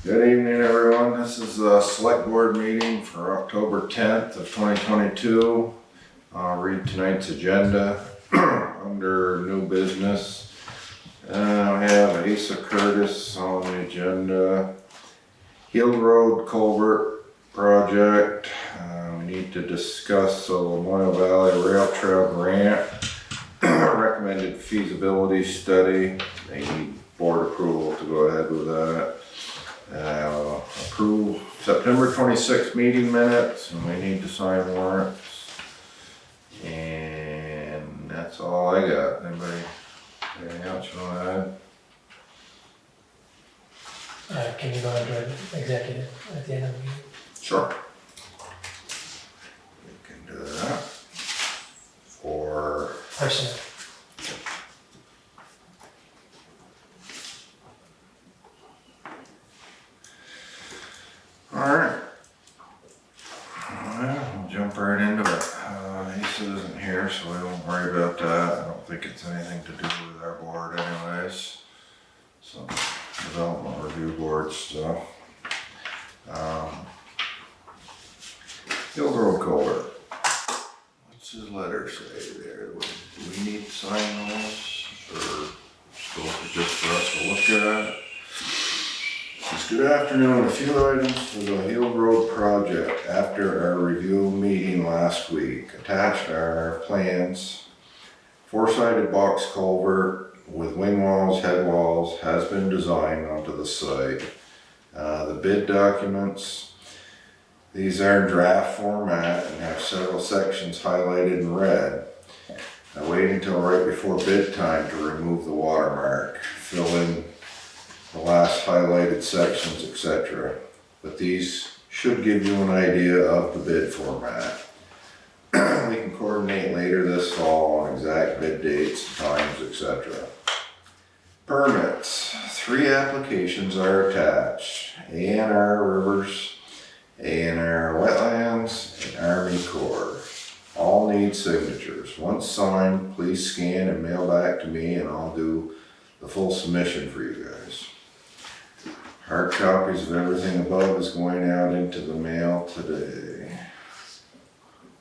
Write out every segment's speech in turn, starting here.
Good evening, everyone. This is a select board meeting for October 10th of 2022. I'll read tonight's agenda. Under new business, I have Asa Curtis on the agenda. Hill Road Culvert Project. We need to discuss the Lamoille Valley Rail Trail Grant. Recommended feasibility study. They need board approval to go ahead with that. Approve September 26th meeting minutes, and we need to sign warrants. And that's all I got. Anybody, anything else you want to add? Can you go into executive at the end of the meeting? Sure. We can do that. For Personnel. Alright. Well, we'll jump right into it. Asa isn't here, so we won't worry about that. I don't think it's anything to do with our board anyways. Some development review board stuff. Hill Road Culvert. What's his letter say there? Do we need to sign those? Or supposed to just for us to look at? Good afternoon. A few items for the Hill Road project after our review meeting last week. Attached are our plans. Four-sided box culvert with wing walls, head walls has been designed onto the site. The bid documents. These are in draft format and have several sections highlighted in red. I wait until right before bid time to remove the watermark, fill in the last highlighted sections, etc. But these should give you an idea of the bid format. We can coordinate later this fall on exact bid dates, times, etc. Permits. 3 applications are attached. A&R Rivers, A&R Wetlands, and Army Corps. All need signatures. Once signed, please scan and mail back to me and I'll do the full submission for you guys. Hard copies of everything above is going out into the mail today.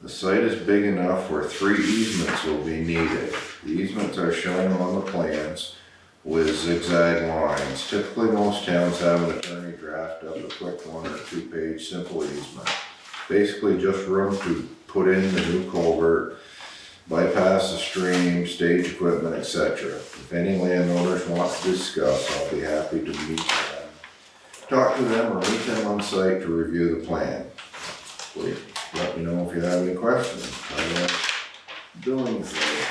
The site is big enough where 3 easements will be needed. The easements are shown on the plans with zigzag lines. Typically, most towns have an attorney draft up a quick 1 or 2 page simple easement. Basically just room to put in the new culvert, bypass the stream, stage equipment, etc. If any landowners want to discuss, I'll be happy to meet them. Talk to them or meet them on site to review the plan. Please let me know if you have any questions. Billing fee.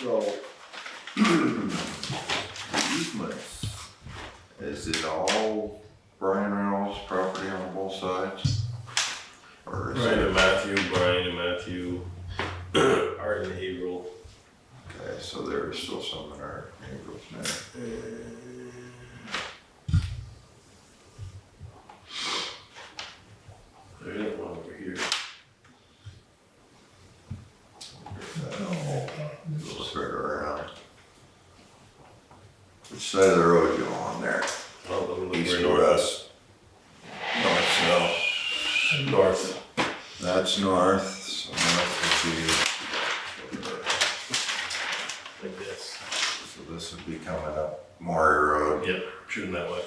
So, easements. Is it all Brian Reynolds' property on both sides? Or is Brian it? and Matthew, Art and Haverhill. Okay, so there is still some in our neighborhoods now. There isn't one over here. We'll spread around. Which side of the road you on there? Well, let me look East right or north. west? North, North. That's north, so north would be, Like this. so this would be coming up Maury Road. Yep, shooting that way.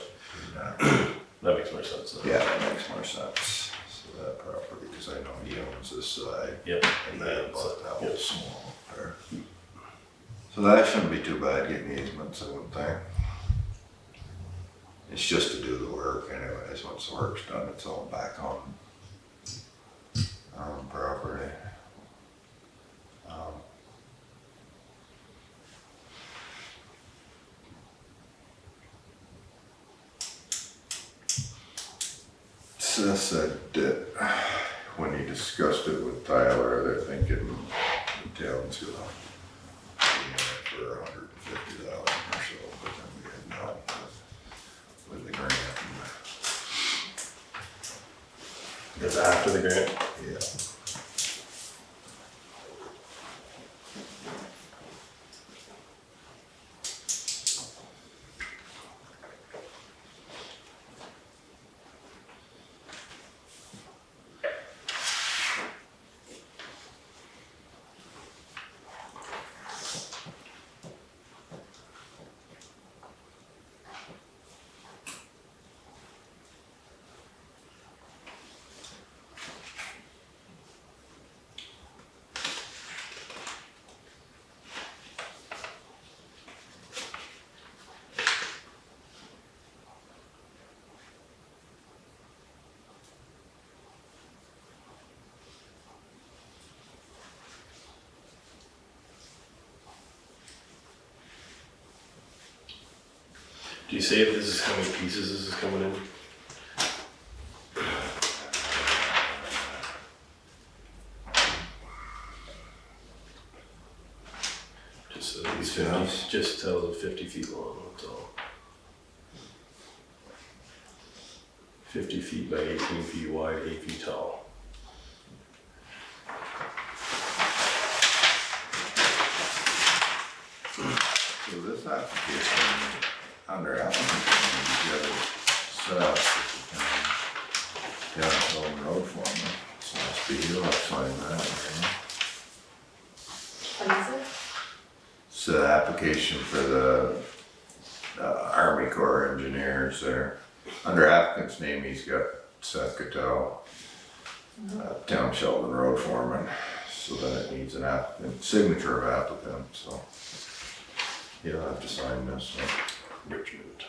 That makes more sense though. Yeah, that makes more sense. So that property, because I know he owns this side. Yep. And that bought that whole Yep. small there. So that shouldn't be too bad getting easements, I wouldn't think. It's just to do the work anyways. Once the work's done, it's all back on property. Seth said that when he discussed it with Tyler, they're thinking the town's gonna be in it for $150 or so, but then we had no with the grant. It's after the grant. Yeah. Do you say if this is how many pieces this is coming in? Just so these 50, just tells it 50 feet long, that's all. 50 feet by 18 feet wide, 8 feet tall. So this application, under applicant, you gotta set up down Sheldon Road for me. So must be you, I'll sign that, right? What is it? It's the application for the Army Corps engineers there. Under applicant's name, he's got Seth Cattell, town Sheldon Road foreman. So then it needs an applicant, signature of applicant, so. You'll have to sign this one. Richmond.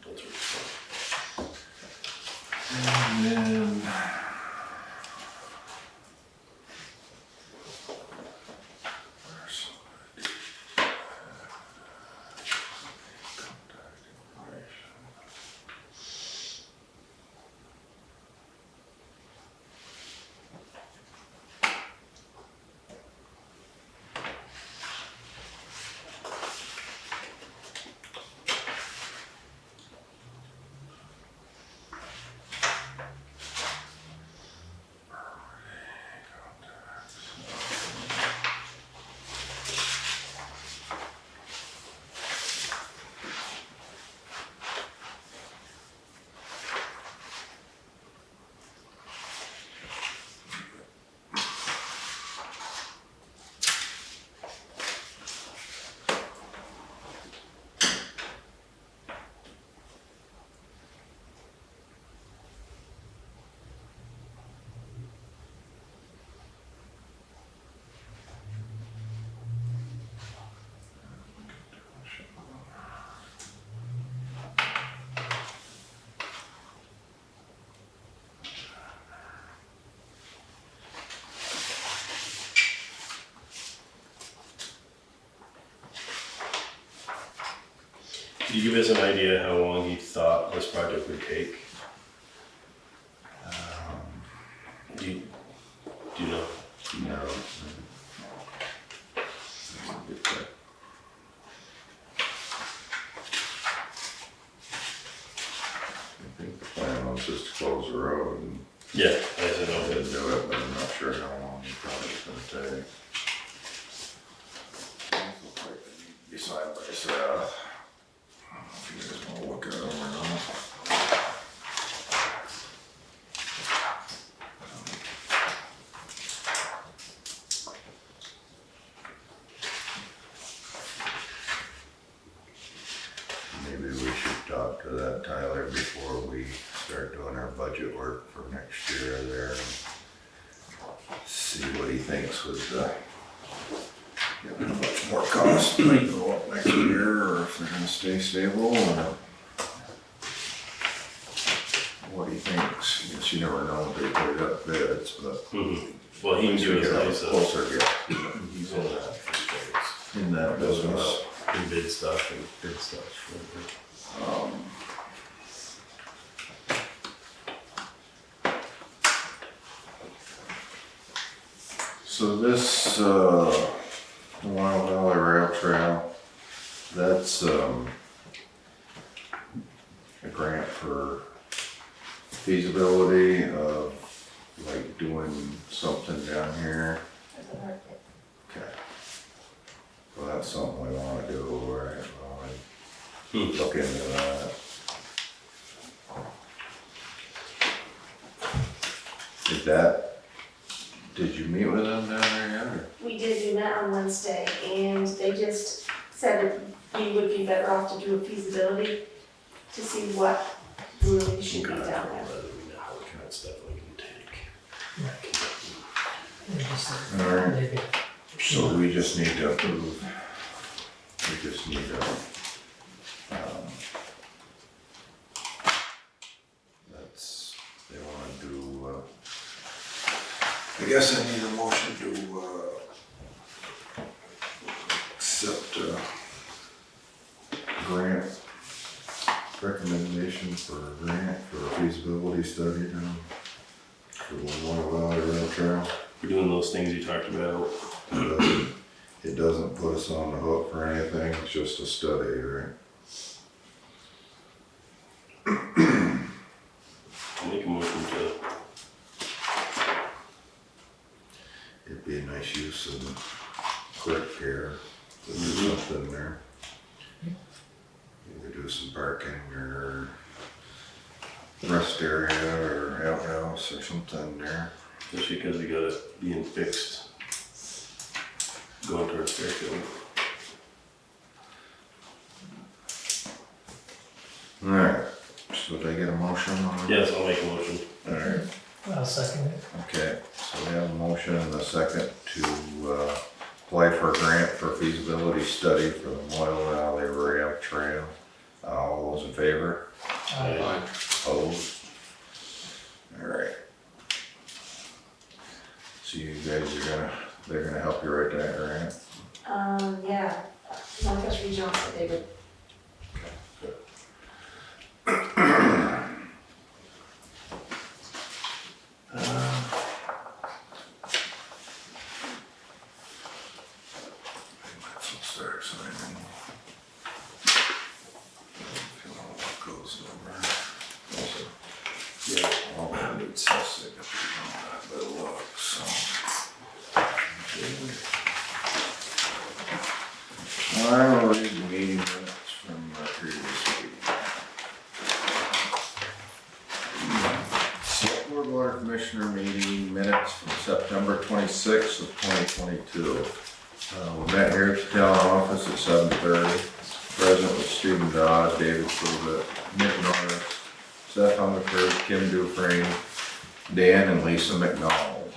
That's what it's And then. Where's contact information? Can you give us an idea how long you thought this project would take? Do you know? No. I think the plan was just to close the road and Yeah, I said no. do it, but I'm not sure how long the project's gonna take. Looks like they need to be signed by Seth. I don't know if you guys wanna look at them or not. Maybe we should talk to that Tyler before we start doing our budget work for next year there and see what he thinks with how much more costs might go up next year or if they're gonna stay stable or what he thinks. I guess you never know until you put it up bids, but. Well, he can He's give us a nice closer guess. he's in that. In that business. In bid stuff and bid stuff. So this, Wild Valley Rail Trail, that's, a grant for feasibility of like doing something down here. That's a hard bit. Okay. Well, that's something we wanna do, right? Well, I'd look into that. Did you meet with them down there yet, or? We did, we met on Wednesday, and they just said that we would be better off to do a feasibility to see what really should be down there. Whether we know how much kind of stuff we can take. They just, Alright. they get- So we just need to approve, we just need to, that's, they wanna do, I guess I need a motion to, accept, grant application for a grant for a feasibility study down for the Memorial Valley Rail Trail. We're doing those things you talked about. It doesn't put us on the hook for anything, it's just a study, right? I'll make a motion to, It'd be a nice use of the creek here, to do something there. Either do some parking or rest area or outhouse or something there. especially because we got it being fixed. Going towards Fairfield. Alright, so did I get a motion on it? Yes, I'll make a motion. Alright, I'll second it. okay, so we have a motion and a second to apply for a grant for a feasibility study for the Moyle Valley Rail Trail. All those in favor? Aye. Opposed? Alright. So you guys they're gonna help you write that grant? Yeah, Northwest Regional said they would. Start signing. Feel all that goes over. Yeah. All that needs some signatures on that, but it looks, so. I will read the meeting minutes from our previous meeting. Select Board of Commissioner meeting minutes from September 26th of 2022. We met here at the town office at 7:30. Present was Stephen Dodd, David Pruitt, Nick Norris, Seth Hungerford, Kim Dufresne, Dan and Lisa McDonald.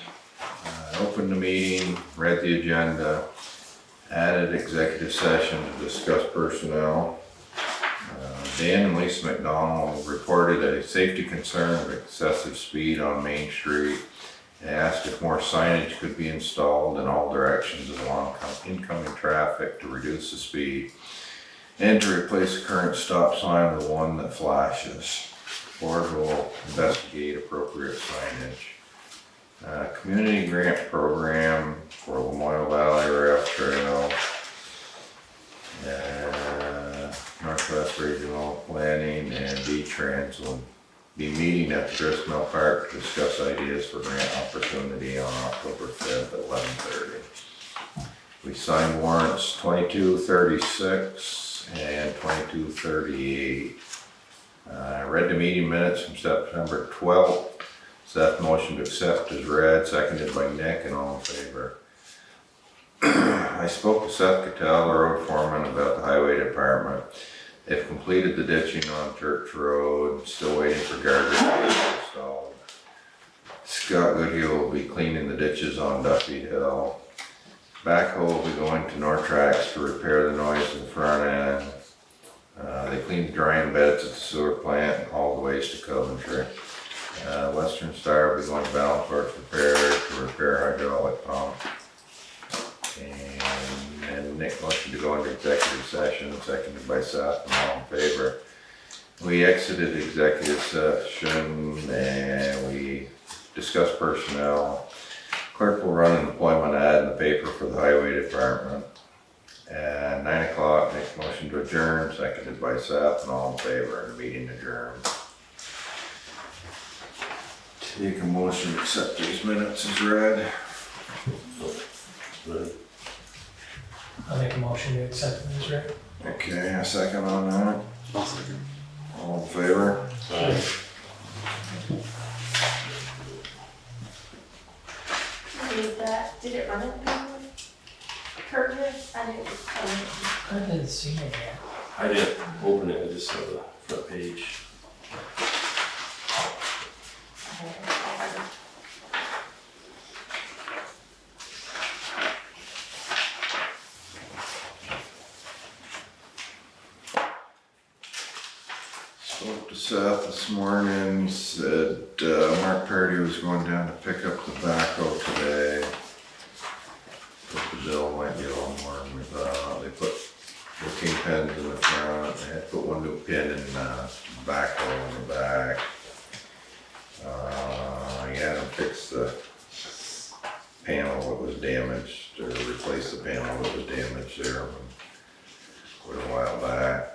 Opened the meeting, read the agenda, added executive session to discuss personnel. Dan and Lisa McDonald reported a safety concern of excessive speed on Main Street. They asked if more signage could be installed in all directions along incoming traffic to reduce the speed and to replace the current stop sign with one that flashes. Board will investigate appropriate signage. Community grant program for Lamoille Valley Rail Trail. Northwest Regional Planning and V-Trans will be meeting at the Grist Mill Park to discuss ideas for grant opportunity on October 5th at 11:30. We signed warrants 2236 and 2238. I read the meeting minutes from September 12th. Seth motion to accept is read, seconded by Nick, and all in favor. I spoke to Seth Cattell, the road foreman, about the highway department. They've completed the ditching on Church Road, still waiting for guardrails to be installed. Scott Goodhill will be cleaning the ditches on Duffy Hill. Backhoe will be going to North Tracks to repair the noise in the front end. They cleaned the drying beds at the sewer plant, all the ways to Coventry. Western Star will be going to Balance Works Repair to repair hydraulic pump. And Nick motion to go into executive session, seconded by Seth, and all in favor. We exited executive session and we discussed personnel. Clerk will run an employment ad in the paper for the highway department. At 9 o'clock, Nick motion to adjourn, seconded by Seth, and all in favor, and the meeting adjourned. Take a motion to accept these minutes as read. I'll make a motion to accept them as read. Okay, a second on that. All in favor? Did it run in Curtis? I didn't. I didn't see it yet. I didn't open it, I just saw the front page. Spoke to Seth this morning, said Mark Purdy was going down to pick up the backhoe today. But the bill might be a little more than we thought. They put king pins in the front, I had to put one new pin in the backhoe in the back. I had to fix the panel that was damaged, or replace the panel that was damaged there quite a while back.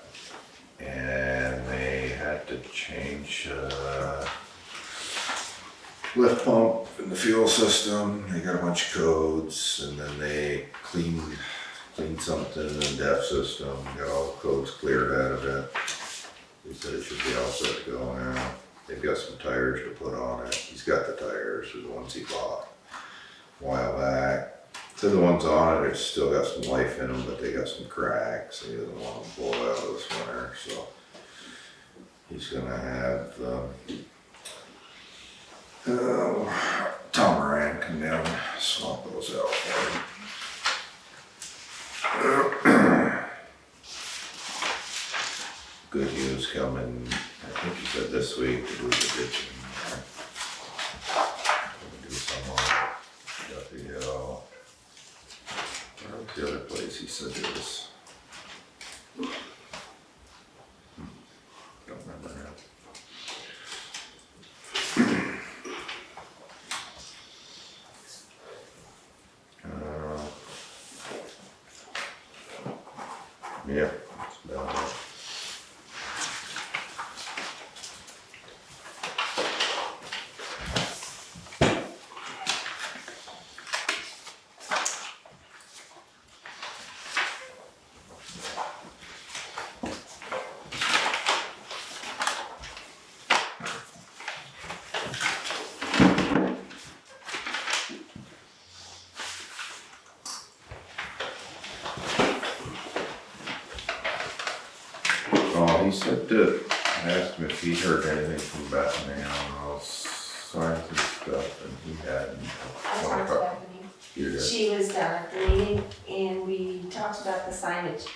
And they had to change lift pump in the fuel system. They got a bunch of codes, and then they cleaned something in the DEF system, got all the codes cleared out of it. They said it should be all set to go now. They've got some tires to put on it. He's got the tires, the ones he bought a while back. So the ones on it, it's still got some life in them, but they got some cracks. He doesn't want them to blow out this winter, so he's gonna have Tom Moran come down and swap those out for him. Good news coming, I think he said this week to do the ditching. We'll do some on Duffy Hill. Where's the other place he said it was? Don't remember now. Yeah, that's about it. Oh, he said that, I asked him if he'd heard anything from Bethany on those signs and stuff, and he hadn't. I talked to Bethany. You did? She was down at the meeting and we talked about the signage.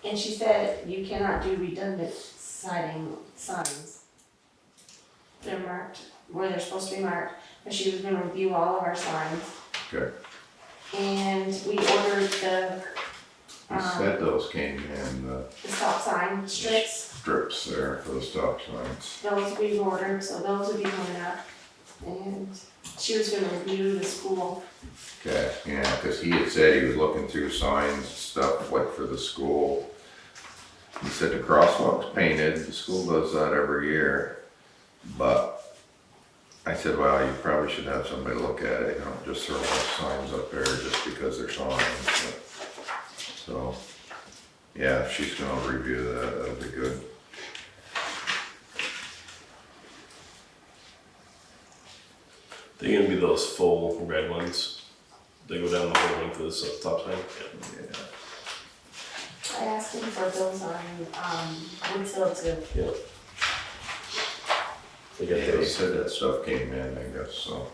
And she said you cannot do redundant signs. They're marked where they're supposed to be marked, but she was gonna review all of our signs. Okay. And we ordered the, He said those came in the the stop sign strips. strips there for the stop signs. Those we've ordered, so those will be coming up. And she was gonna review the school. Okay, yeah, cause he had said he was looking through signs and stuff like for the school. He said the crosswalk's painted, the school does that every year, but I said, well, you probably should have somebody look at it, you don't just throw signs up there just because they're signs. But, so, yeah, if she's gonna review that, that'll be good. They're gonna be those full red ones. They go down the whole length of the stop sign. Yeah. I asked him for those on, Woodsville too. Yeah. They got Yeah, he those. said that stuff came in, I guess, so.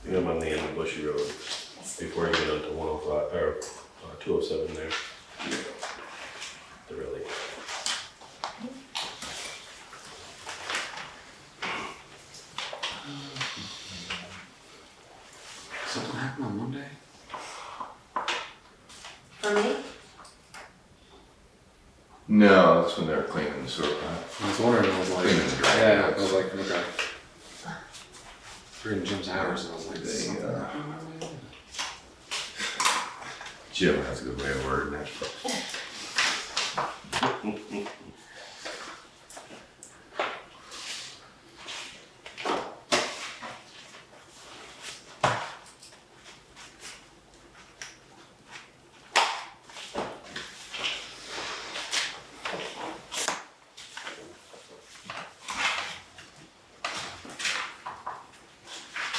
They got them on the end of Bushy Road before you get onto 105 or 207 there. They're really. Something happened on Monday? For me, No, that's when they were cleaning the sewer plant. I was wondering, I was like, Cleaning the drain. yeah, I was like, okay. Reading Jim's hours, and I was like, They, something happened on Monday? Jim has a good way of wording it.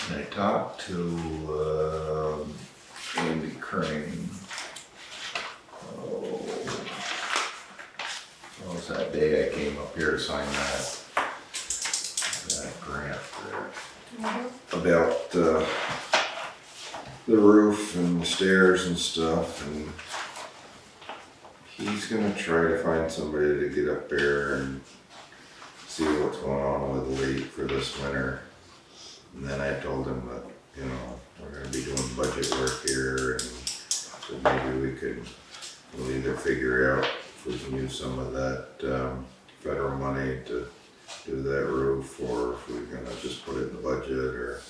And I talked to Andy Crane. Oh, what was that day I came up here to sign that grant there? About the roof and the stairs and stuff, and he's gonna try to find somebody to get up there and see what's going on with the leak for this winter. And then I told him that, you know, we're gonna be doing budget work here, and so maybe we could we'll either figure out if we can use some of that, federal money to do that roof, or if we're gonna just put it in the budget, or,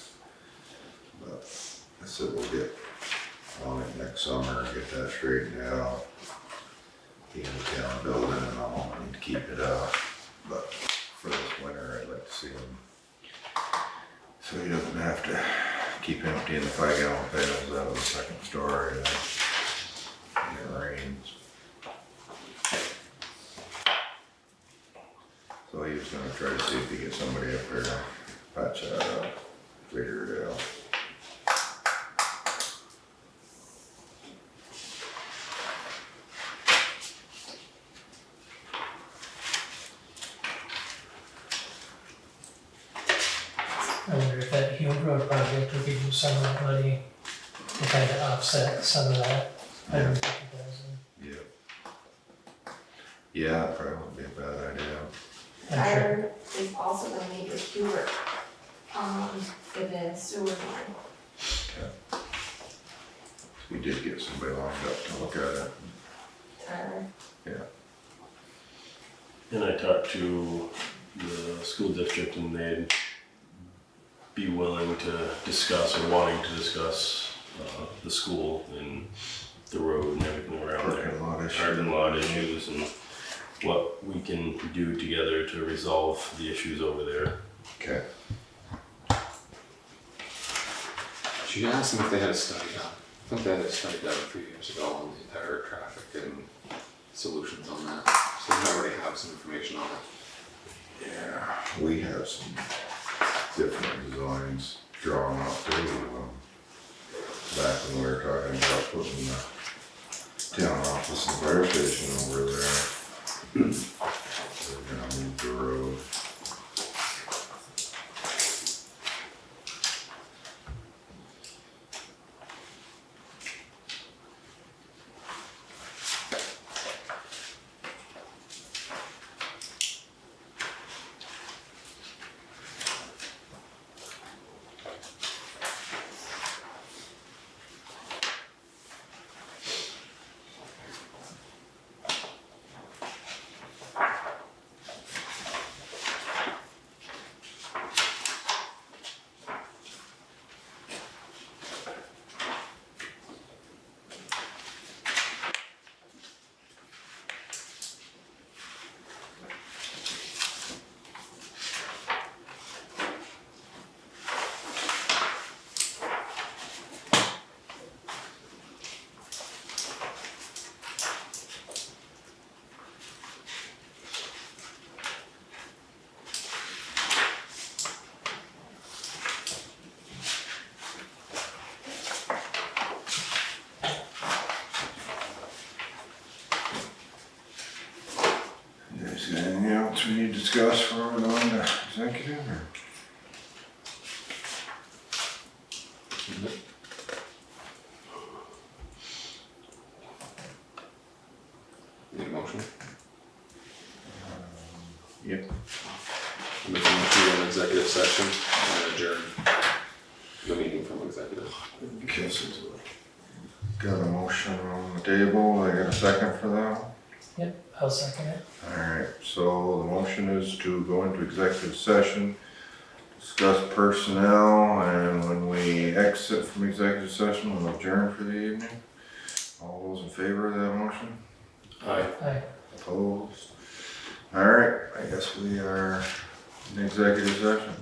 but I said we'll get on it next summer and get that straightened out. The in-town building and all, I need to keep it up, but for this winter, I'd like to see him, so he doesn't have to keep emptying the 5-gallon pails out of the second story when it rains. So he was gonna try to see if he get somebody up there to patch that up, figure it out. I wonder if that Hume Road project, we could use some of that money to kind of offset some of that, 150,000. Yeah. Yeah, that probably wouldn't be a bad idea. I'm sure. Tyler is also gonna meet with Hubert, for the sewer line. We did get somebody lined up to look at it. Tyler, And I talked to the school district and they'd be willing to discuss or wanting to discuss the school and the road and everything around there. Parking lot issue. Parking lot issues and what we can do together to resolve the issues over there. Okay. Should you ask them if they had a study done? I think they had a study done a few years ago on the entire traffic and solutions on that. So they already have some information on it. Yeah, we have some different designs drawn up too. Back when we were talking about putting the town office and fire station over there. We're gonna move the road. Is there anything else we need to discuss before we go on to executive, or? Need a motion? Yep. I'll make a motion to go in executive session and adjourn the meeting from executive. Okay, so got a motion on the table, I got a second for that? Yep, I'll second it. Alright, so the motion is to go into executive session, discuss personnel, and when we exit from executive session, we'll adjourn for the evening. All those in favor of that motion? Aye. Aye. Opposed? Alright, I guess we are in executive session.